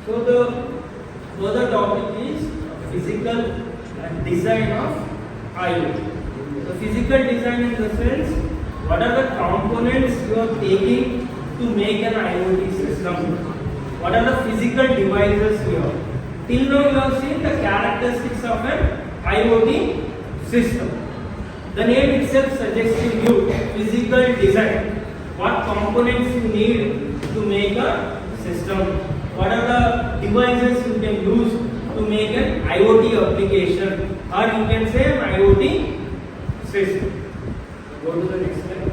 So the further topic is physical design of IoT. So physical design in the sense, what are the components you are taking to make an IoT system? What are the physical devices here? Till now you have seen the characteristics of an IoT system. The name itself suggesting you physical design. What components you need to make a system? What are the devices you can use to make an IoT application, or you can say an IoT system? Go to the next slide.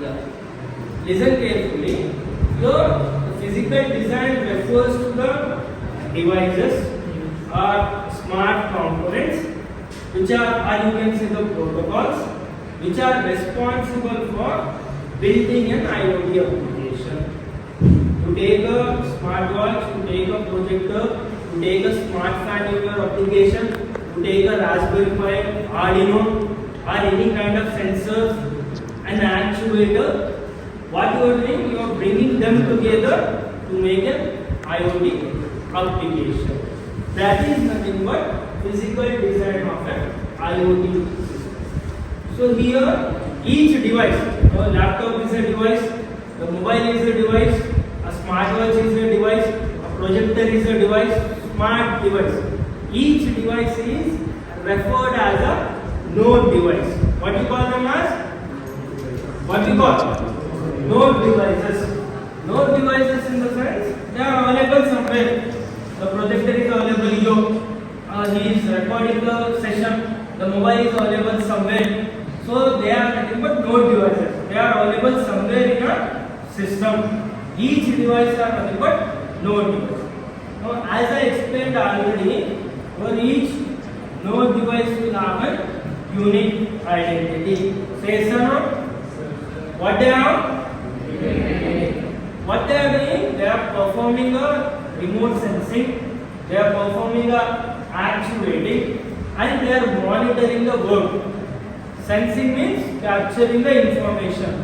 Yeah. Listen carefully. Here, the physical design refers to the devices or smart components which are, or you can say the protocols, which are responsible for building an IoT application. To take a smartwatch, to take a projector, to take a smart fan in your application, to take a Raspberry Pi, Arduino, or any kind of sensors and actuator, what you are doing, you are bringing them together to make an IoT application. That is nothing but physical design of an IoT system. So here, each device, a laptop is a device, the mobile is a device, a smartwatch is a device, a projector is a device, smart device. Each device is referred as a node device. What you call them as? What you call? Node devices. Node devices in the sense, they are available somewhere. The projector is available here. He is recording the session. The mobile is available somewhere. So they are nothing but node devices. They are available somewhere in a system. Each device are nothing but node device. Now, as I explained already, for each node device will have a unique identity. Say so no? What they are? What they are doing? They are performing a remote sensing. They are performing a actuating, and they are monitoring the work. Sensing means capturing the information.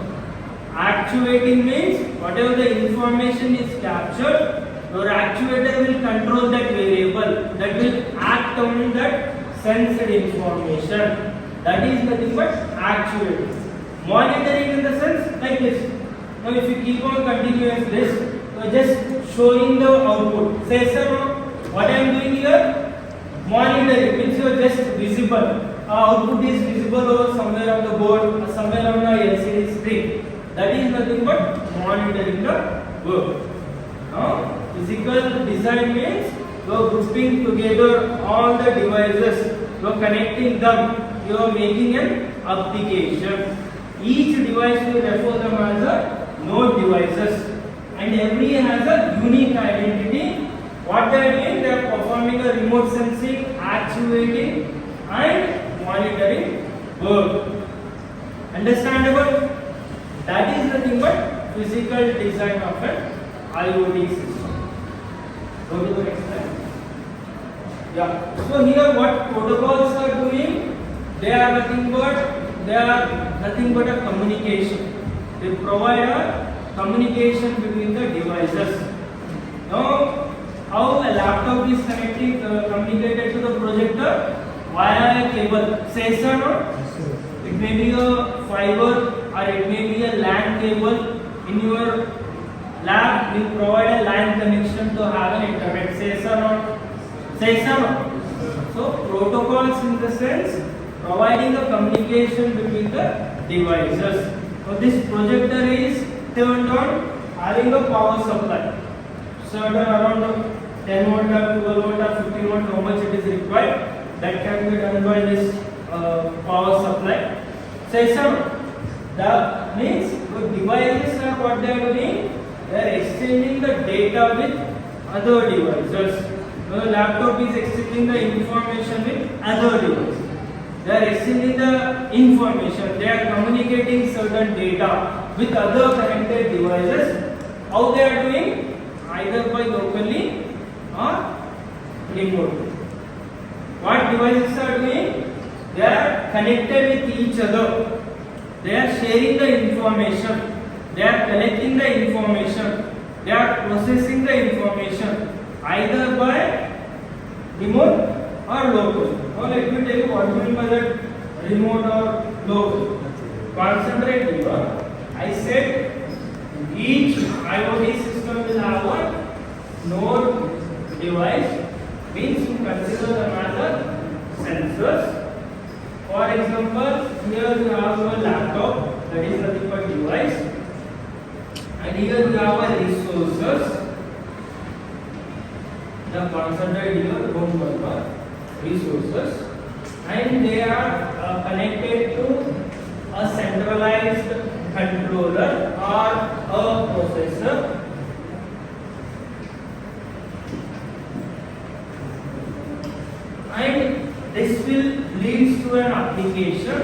Actuating means whatever the information is captured, your actuator will control that variable that will act on that sensed information. That is nothing but actuating. Monitoring in the sense like this. Now if you keep on continuous this, you are just showing the output. Say sir, what I am doing here? Monitoring means you are just visible. Output is visible over somewhere on the board or somewhere on the LCD screen. That is nothing but monitoring the work. Now, physical design means you are grouping together all the devices, you are connecting them, you are making an application. Each device will refer them as a node devices, and every has a unique identity. What they are doing, they are performing a remote sensing, actuating, and monitoring work. Understandable? That is nothing but physical design of an IoT system. Go to the next slide. Yeah. So here what protocols are doing? They are nothing but a communication. They provide a communication between the devices. Now, how a laptop is communicated to the projector? Via a cable. Say so no? It may be a fiber or it may be a LAN cable. In your lab, we provide a LAN connection to have an internet. Say so no? Say so no? So protocols in the sense providing a communication between the devices. So this projector is turned on having a power supply. Certain around 10 volt or 12 volt or 15 volt, how much it is required. That can be done by this power supply. Say some. That means the devices are what they are doing. They are exchanging the data with other devices. The laptop is exchanging the information with other devices. They are exchanging the information. They are communicating certain data with other connected devices. How they are doing? Either by locally or remotely. What devices are doing? They are connected with each other. They are sharing the information. They are collecting the information. they are processing the information either by remote or local. Now let me tell you what you mean by that remote or local. Concentrate here. I said each IoT system will have a node device, means you consider them as a sensors. For example, here you have a laptop, that is nothing but device, and here you have a resources. The concentrate here, don't remember, resources, and they are connected to a centralized controller or a processor. And this will lead to an application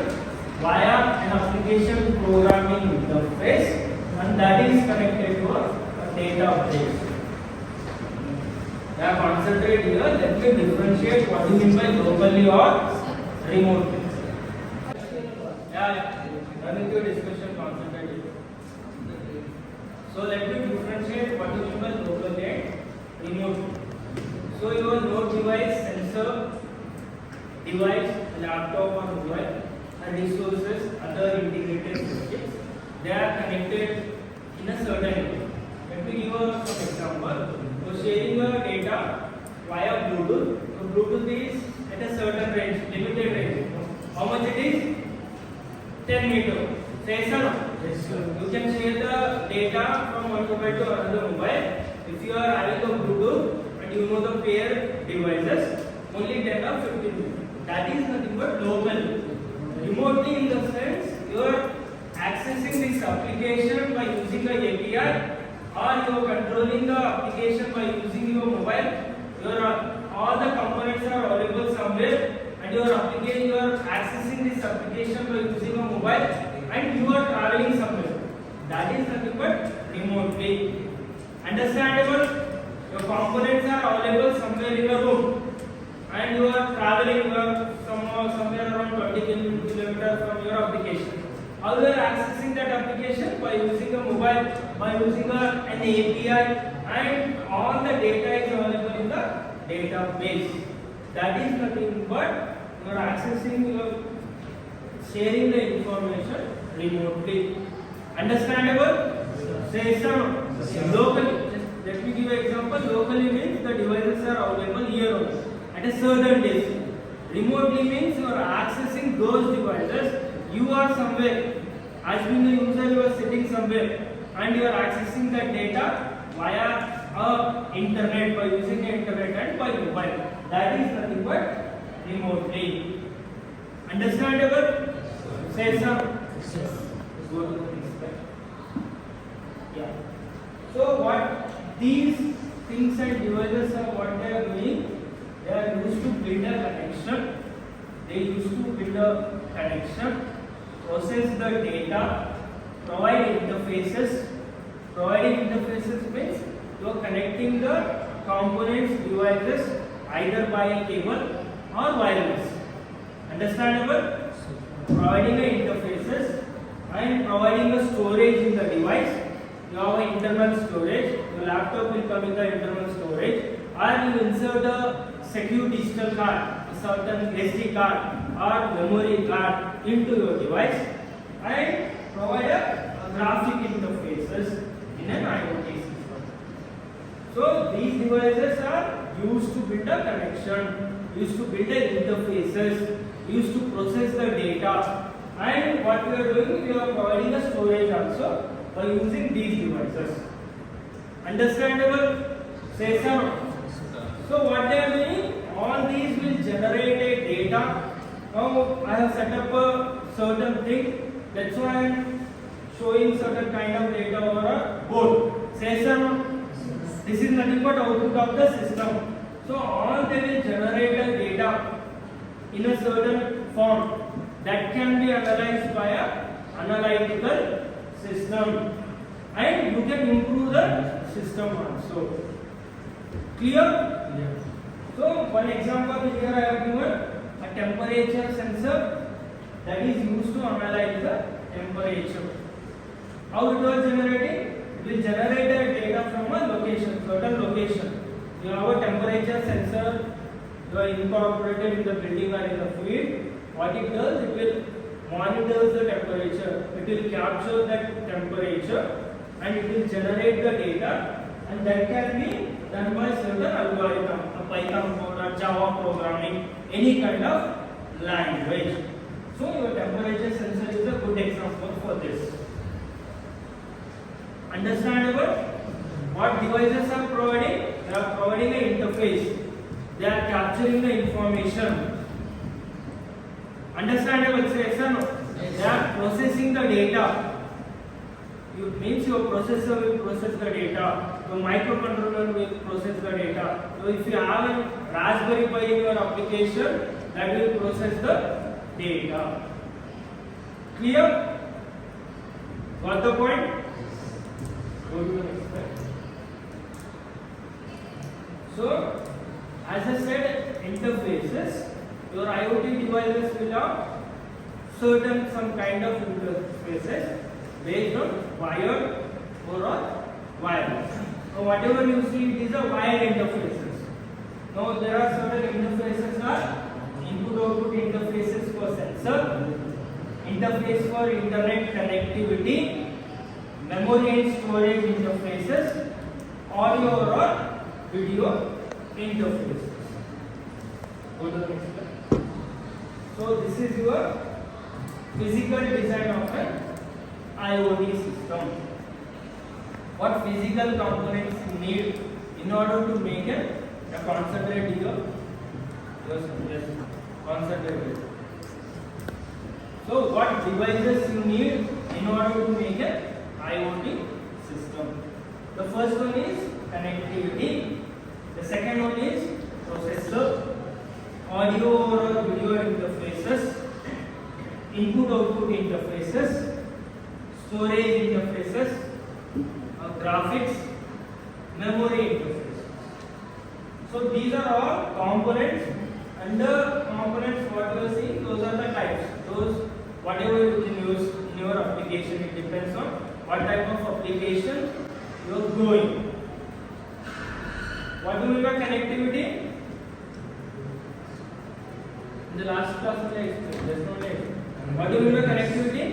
via an application programming interface, and that is connected to a database. Now concentrate here. Let me differentiate what you mean by locally or remotely. Running to discussion, concentrate here. So let me differentiate what you mean by locally and remotely. So your node device, sensor device, laptop or mobile, and resources, other integrated circuits, they are connected in a certain way. Let me give you some example. So sharing your data via Bluetooth. So Bluetooth is at a certain range, limited range. How much it is? 10 meter. Say so. You can share the data from one mobile to another mobile. If you are having a Bluetooth and you know the pair devices, only 10 or 15 meters. That is nothing but local. Remotely, in the sense you are accessing this application by using the API, or you are controlling the application by using your mobile. All the components are available somewhere, and you are accessing this application by using a mobile, and you are traveling somewhere. That is nothing but remotely. Understandable? Your components are available somewhere in your room, and you are traveling somewhere around 20 kilometers from your application. How you are accessing that application? By using a mobile, by using an API, and all the data is available in the database. That is nothing but you are accessing, sharing the information remotely. Understandable? Say some locally. Let me give you an example. Locally means the devices are available here only at a certain distance. Remotely means you are accessing those devices. You are somewhere, as being a user, you are sitting somewhere, and you are accessing that data via internet, by using the internet and by mobile. That is nothing but remotely. Understandable? Say some. Go to the next slide. Yeah. So what these things and devices are, what they are doing? They are used to build a connection. They used to build a connection, process the data, provide interfaces. Providing interfaces means you are connecting the components, devices either by a cable or wireless. Understandable? Providing the interfaces and providing the storage in the device. You have an internal storage. Your laptop will come with the internal storage, or you insert a secure digital card, a certain SD card or memory card into your device, and provide a graphic interfaces in an IoT system. So these devices are used to build a connection, used to build a interfaces, used to process the data, and what we are doing, we are providing a storage also by using these devices. Understandable? Say some. So what they are doing, all these will generate a data. Now I have set up a certain thing, that's why I am showing certain kind of data over a board. Say some. This is nothing but output of the system. So all they will generate a data in a certain form that can be analyzed by a analytical system, and you can improve the system also. Clear? Yes. So one example here I have given a temperature sensor that is used to analyze the temperature. How it was generating? It will generate the data from certain location. You have a temperature sensor, you are incorporated in the building or in the field. What it does, it will monitor the temperature, it will capture that temperature and it will generate the data, and that can be done by certain algorithm, a Python code or Java programming, any kind of language. So your temperature sensor is a good example for this. Understandable? What devices are providing? They are providing an interface. They are capturing the information. Understandable? Say yes or no? Yes. They are processing the data. It means your processor will process the data. Your microcontroller will process the data. So if you have a Raspberry Pi in your application, that will process the data. Clear? Got the point? Go to the next slide. So, as I said, interfaces. Your IoT devices will have certain some kind of interfaces based on wired or wireless. Now, whatever you see, it is a wired interfaces. Now, there are certain interfaces are input-output interfaces for sensor, interface for internet connectivity, memory and storage interfaces, audio or video interfaces. Go to the next slide. So this is your physical design of an IoT system. What physical components you need in order to make a concentrate here? Yes, concentrate. So what devices you need in order to make a IoT system? The first one is connectivity. The second one is processor, audio or video interfaces, input-output interfaces, storage interfaces, graphics, memory interfaces. So these are all components. Under components, what you are seeing, those are the types. Those whatever you can use in your application, it depends on what type of application you are going. What do you mean by connectivity? In the last class, I explained. There's no name. What do you mean by connectivity?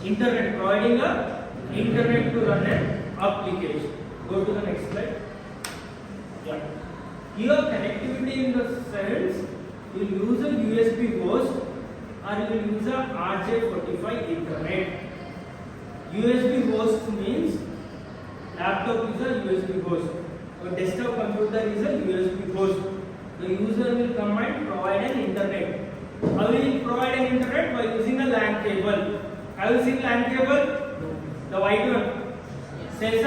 Internet, providing a internet to run an application. Go to the next slide. Yeah. Here, connectivity in the sense, you will use a USB host or you will use a RJ45 Ethernet. USB host means laptop is a USB host. A desktop computer is a USB host. The user will come and provide an internet. How will he provide an internet? By using a LAN cable. Have you seen LAN cable? The white one. Yes.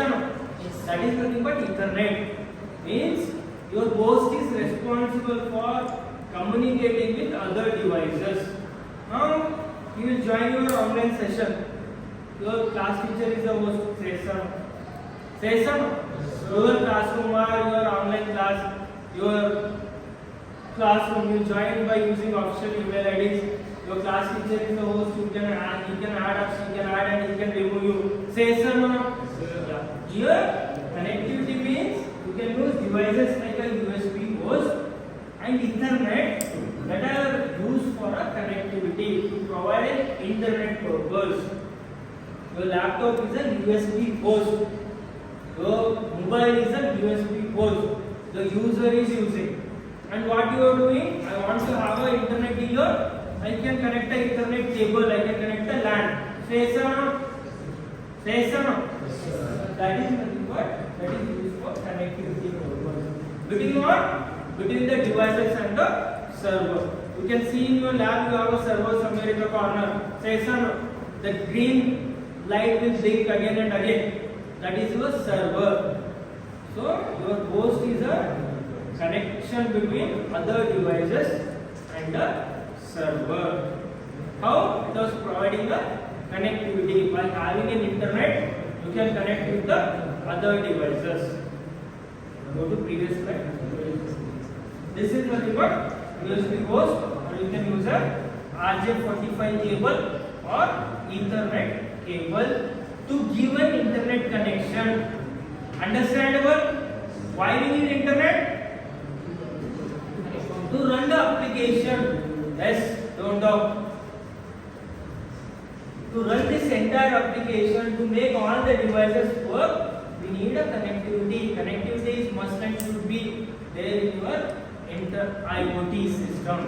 Yes. That is nothing but Ethernet. Means your host is responsible for communicating with other devices. Now you will join your online session. Your class teacher is the host. Session. Your classroom or your online class, your classroom you join by using official email IDs. Your class teacher is the host. You can add up, you can add and you can remove you. Session. Yeah. Here connectivity means you can use devices like a USB host and Ethernet that are used for a connectivity to provide an internet purpose. Your laptop is a USB host. Your mobile is a USB host. The user is using. And what you are doing? I want to have an internet here. I can connect a Ethernet cable. I can connect a LAN. Session. That is nothing but that is used for connectivity purpose. Between what? Between the devices and the server. You can see in your lab you have a server somewhere in the corner. Session. The green light will blink again and again. That is your server. So your host is a connection between other devices and the server. How? It was providing the connectivity. By having an internet, you can connect with the other devices. Go to previous slide. This is nothing but USB host, or you can use a RJ45 cable or Ethernet cable. to give an internet connection. Understandable? Why we need internet? To run the application. Yes, don't doubt. To run this entire application, to make all the devices work, we need a connectivity. Connectivity is must and should be there in your IoT system.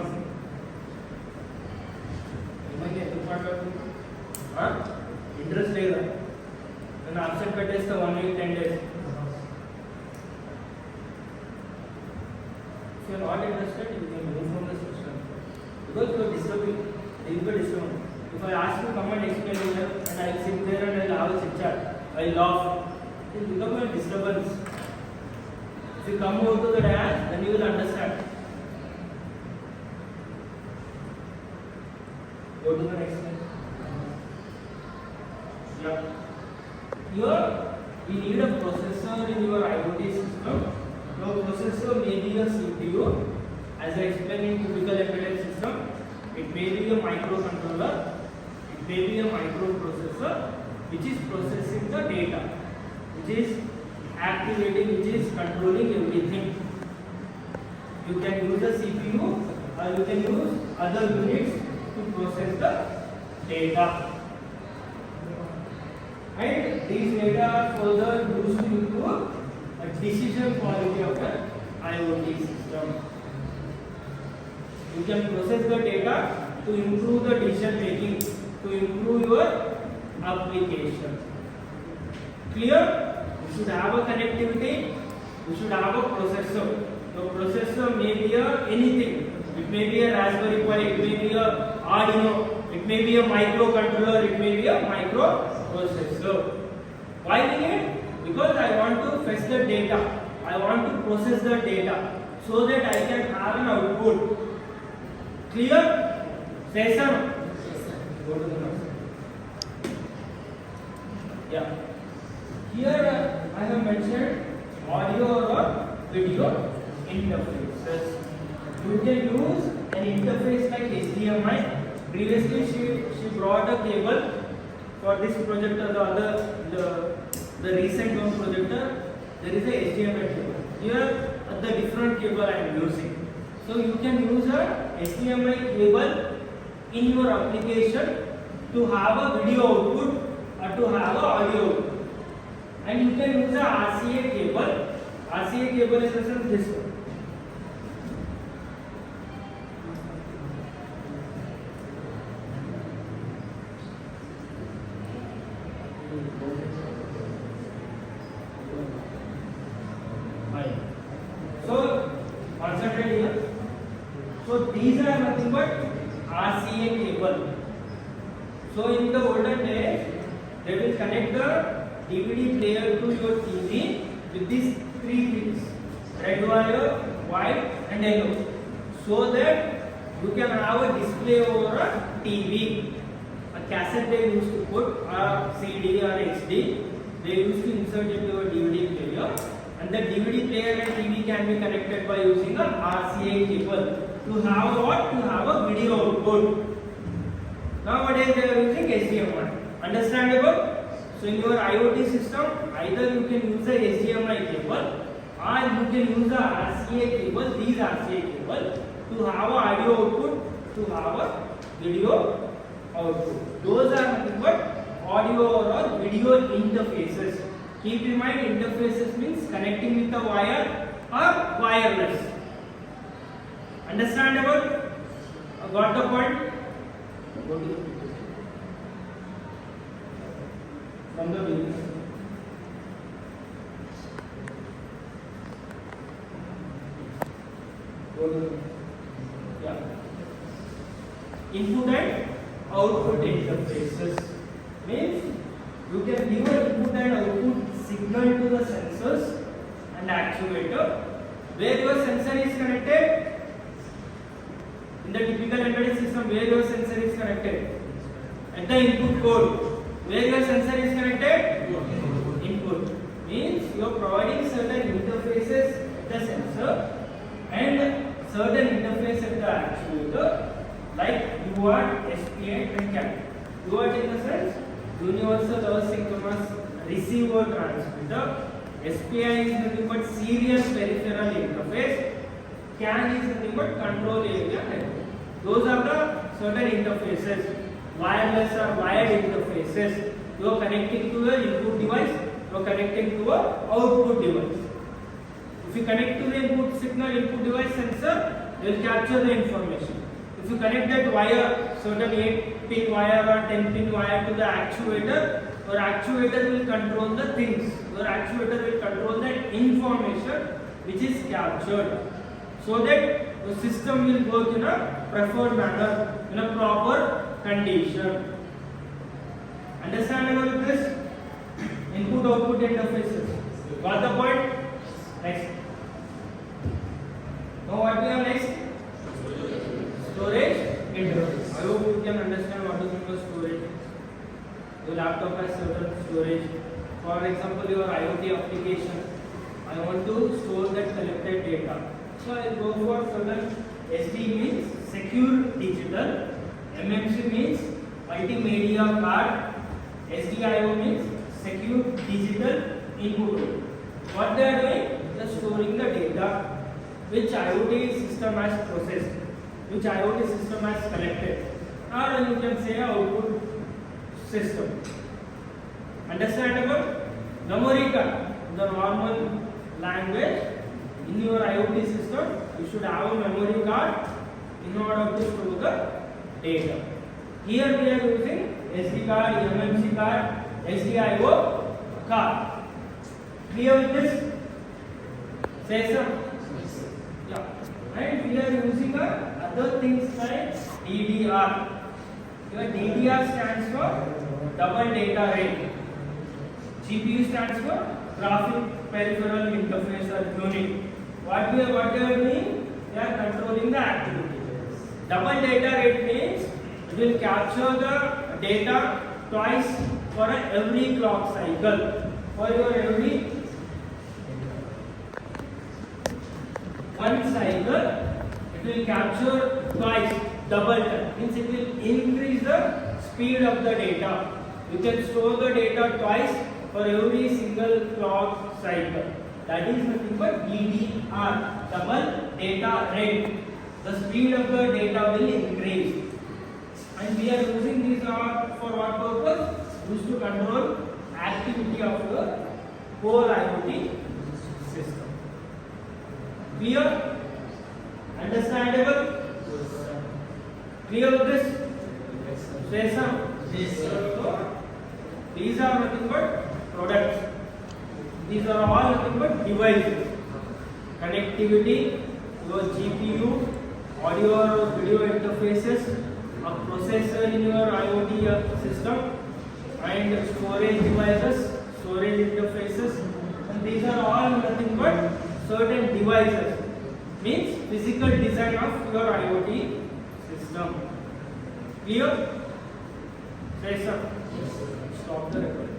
Interest లేదా నేను absent పెట్టేస్తే 1 week 10 days. If you are not interested, you can move from the system because you are disturbing. You will be disturbed. If I ask you to come and explain here and I will sit there and I will have a chit chat, I will laugh, it will become a disturbance. If you come over to the dance, then you will understand. Go to the next one. Yeah. Here we need a processor in your IoT system. Your processor may be a CPU, as I explained in typical embedded system. It may be a microcontroller. It may be a microprocessor, which is processing the data, which is activating, which is controlling everything. You can use the CPU or you can use other units to process the data. And these data are further used to improve a decision quality of the IoT system. You can process the data to improve the decision making, to improve your application. Clear? You should have a connectivity. You should have a processor. Your processor may be anything. It may be a Raspberry Pi. It may be a Arduino. It may be a microcontroller. It may be a microprocessor. Why we need? Because I want to fetch the data. I want to process the data so that I can have an output. Clear? Session? Go to the next. Yeah. Here I have mentioned audio or video interfaces. You can use an interface like HDMI. Previously she brought a cable for this projector, the recent one projector. There is a HDMI cable. Here the different cable I am using. So you can use a HDMI cable in your application to have a video output or to have a audio output. And you can use a RCA cable. RCA cable is this one. So concentrate here. So these are nothing but RCA cable. So in the olden days, they will connect the DVD player to your TV with these three things: red wire, white, and yellow, so that you can have a display over a TV. A cassette they used to put, a CD or HD, they used to insert into a DVD player, and the DVD player and TV can be connected by using a RCA cable to have what? To have a video output. Nowadays they are using HDMI. Understandable? So in your IoT system, either you can use a HDMI cable or you can use a RCA cable, these RCA cable, to have a audio output, to have a video output. Those are nothing but audio or video interfaces. Keep in mind, interfaces means connecting with a wire or wireless. Understandable? Got the point? Go to the picture. From the beginning. Go to the, yeah. Input and output interfaces means you can give an input and output signal to the sensors and actuator. Where your sensor is connected? In the typical embedded system, where your sensor is connected? At the input code. Where your sensor is connected? Input. Means you are providing certain interfaces at the sensor and certain interface at the actuator, like UART, SPI and CAT. UART in the sense universal asynchronous receiver transmitter. SPI is nothing but serial peripheral interface. CAN is nothing but control area network. Those are the certain interfaces. Wireless or wired interfaces. You are connecting to the input device, you are connecting to a output device. If you connect to the input signal, input device sensor, they will capture the information. If you connect that wire, certain 8-pin wire or 10-pin wire to the actuator, your actuator will control the things. Your actuator will control that information which is captured, so that the system will work in a preferred manner, in a proper condition. Understandable this? Input-output interfaces. Got the point? Next. Now what we have next? Storage interface. I hope you can understand what is meant by storage. Your laptop has certain storage. For example, your IoT application. I want to store that collected data. So I will go for certain. SD means secure digital. MMC means multimedia card. SDIO means secure digital input. What they are doing? They are storing the data which IoT system has processed, which IoT system has collected, or you can say output system. Understandable? Memory card, the normal language, in your IoT system, you should have a memory card in order to store the data. Here we are using SD card, MMC card, SDIO card. Clear with this? Say some. Yeah. And we are using other things like DDR. Your DDR stands for double data rate. GPU stands for graphic peripheral interface or unit. What they are doing? They are controlling the activity. Double data rate means it will capture the data twice for every clock cycle. For your every one cycle, it will capture twice, double time. Means it will increase the speed of the data. You can store the data twice for every single clock cycle. That is nothing but DDR, double data rate. The speed of the data will increase. And we are using these for what purpose? Used to control activity of the whole IoT system. Clear? Understandable? Clear with this? Say some. So, these are nothing but products. These are all nothing but devices. Connectivity, your GPU, audio or video interfaces, a processor in your IoT system, and storage devices, storage interfaces, and these are all nothing but certain devices. Means physical design of your IoT system. Clear? Say some. Stop the recording.